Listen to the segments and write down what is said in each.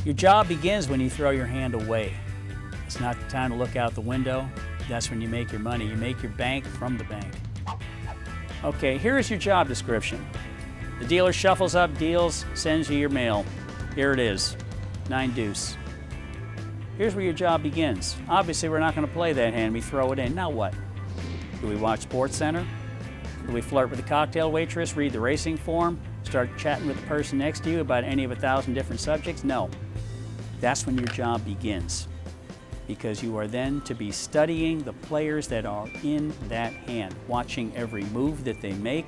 Your job begins when you throw your hand away. It's not the time to look out the window. That's when you make your money. You make your bank from the bank. Okay, here is your job description. The dealer shuffles up deals, sends you your mail. Here it is, 9 deuce. Here's where your job begins. Obviously, we're not going to play that hand. We throw it in. Now what? Do we watch SportsCenter? Do we flirt with the cocktail waitress, read the racing form, start chatting with the person next to you about any of 1,000 different subjects? No. That's when your job begins, because you are then to be studying the players that are in that hand, watching every move that they make,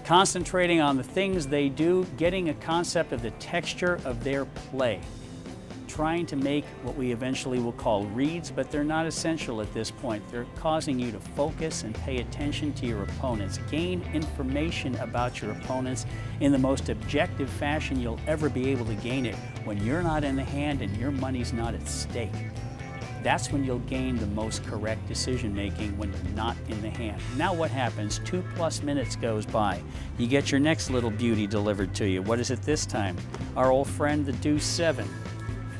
concentrating on the things they do, getting a concept of the texture of their play, trying to make what we eventually will call reads, but they're not essential at this point. They're causing you to focus and pay attention to your opponents, gain information about your opponents in the most objective fashion you'll ever be able to gain it when you're not in the hand and your money's not at stake. That's when you'll gain the most correct decision making, when you're not in the hand. Now what happens? 2+ minutes goes by. You get your next little beauty delivered to you. What is it this time? Our old friend, the deuce 7.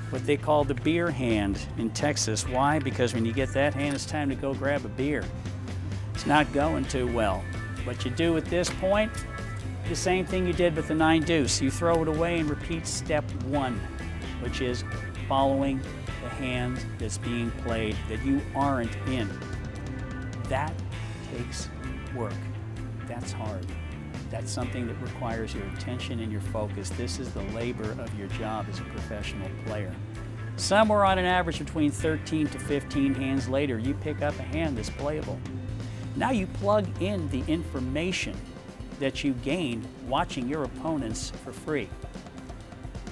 What they call the beer hand in Texas. Why? Because when you get that hand, it's time to go grab a beer. It's not going too well. What you do at this point, the same thing you did with the 9 deuce. You throw it away and repeat step 1, which is following the hand that's being played that you aren't in. That takes work. That's hard. That's something that requires your attention and your focus. This is the labor of your job as a professional player. Somewhere on an average between 13 to 15 hands later, you pick up a hand that's playable. Now you plug in the information that you gained watching your opponents for free.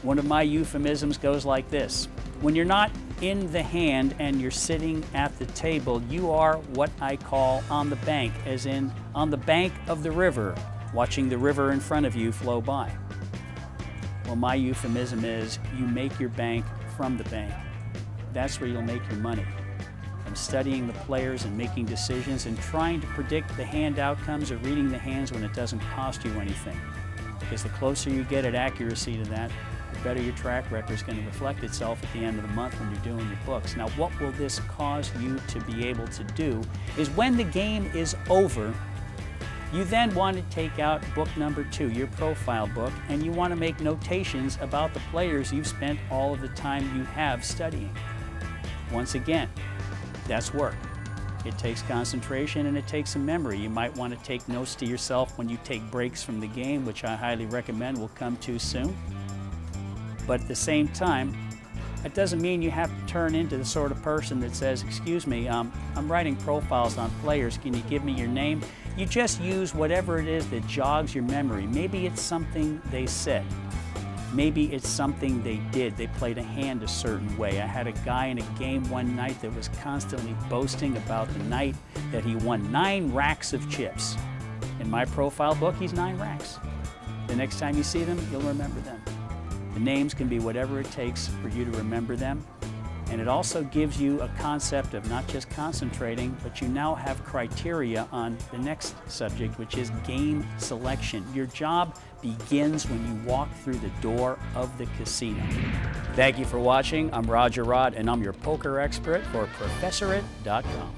One of my euphemisms goes like this. When you're not in the hand and you're sitting at the table, you are what I call on the bank, as in on the bank of the river, watching the river in front of you flow by. Well, my euphemism is you make your bank from the bank. That's where you'll make your money. From studying the players and making decisions and trying to predict the hand outcomes or reading the hands when it doesn't cost you anything. Because the closer you get at accuracy to that, the better your track record is going to reflect itself at the end of the month when you're doing your books. Now, what will this cause you to be able to do is when the game is over, you then want to take out book number 2, your profile book, and you want to make notations about the players you've spent all of the time you have studying. Once again, that's work. It takes concentration and it takes some memory. You might want to take notes to yourself when you take breaks from the game, which I highly recommend. Will come too soon. But at the same time, it doesn't mean you have to turn into the sort of person that says, excuse me, I'm writing profiles on players, can you give me your name? You just use whatever it is that jogs your memory. Maybe it's something they said. Maybe it's something they did. They played a hand a certain way. I had a guy in a game one night that was constantly boasting about the night that he won 9 racks of chips. In my profile book, he's 9 racks. The next time you see them, you'll remember them. The names can be whatever it takes for you to remember them. And it also gives you a concept of not just concentrating, but you now have criteria on the next subject, which is game selection. Your job begins when you walk through the door of the casino. Thank you for watching. I'm Roger Rod, and I'm your poker expert for Professorit.com.